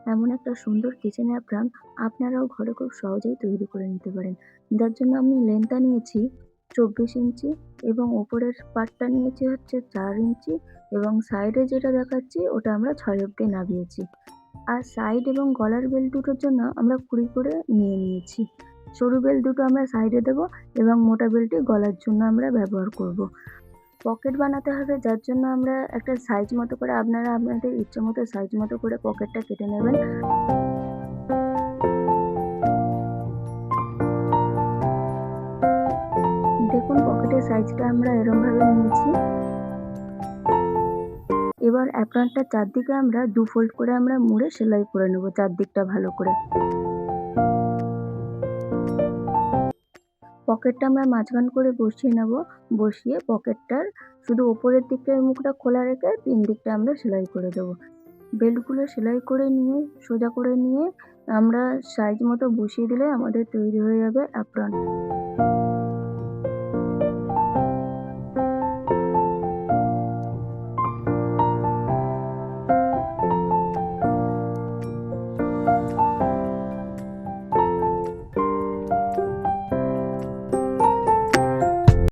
এমন একটা সুন্দর কিচেন অ্যাপ্রন আপনারাও ঘরে খুব সহজেই তৈরি করে নিতে পারেন। যার জন্য আমি লেন্থটা নিয়েছি ২৪ ইঞ্চি এবং ওপরের পার্টটা নিয়েছি হচ্ছে ৪ ইঞ্চি এবং সাইডে যেটা দেখাচ্ছি ওটা আমরা ৬ অব্দি নামিয়েছি। আর সাইড এবং গলার বেল্ট দুটোর জন্য আমরা ২০ করে নিয়ে নিয়েছি। সরু বেল্ট দুটো আমরা সাইডে দেবো এবং মোটা বেল্টটি গলার জন্য আমরা ব্যবহার করব। পকেট বানাতে হবে যার জন্য আমরা একটা সাইজ মতো করে আপনারা আপনাদের ইচ্ছে মতো সাইজ মতো করে পকেটটা কেটে নেবেন। দেখুন পকেটের সাইজটা আমরা এরমভাবে নিয়েছি। এবার অ্যাপ্রনটার চারদিকে আমরা ২ ফোল্ড করে আমরা মুড়ে সেলাই করে নেব চারদিকটা ভালো করে। পকেটটা আমরা মাঝখান করে বসিয়ে নেব। বসিয়ে পকেটটার শুধু ওপরের দিকের মুখটা খোলা রেখে ৩ দিকটা আমরা সেলাই করে দেব। বেল্টগুলো সেলাই করে নিয়ে সোজা করে নিয়ে আমরা সাইজ মতো বসিয়ে দিলে আমাদের তৈরি হয়ে যাবে অ্যাপ্রন।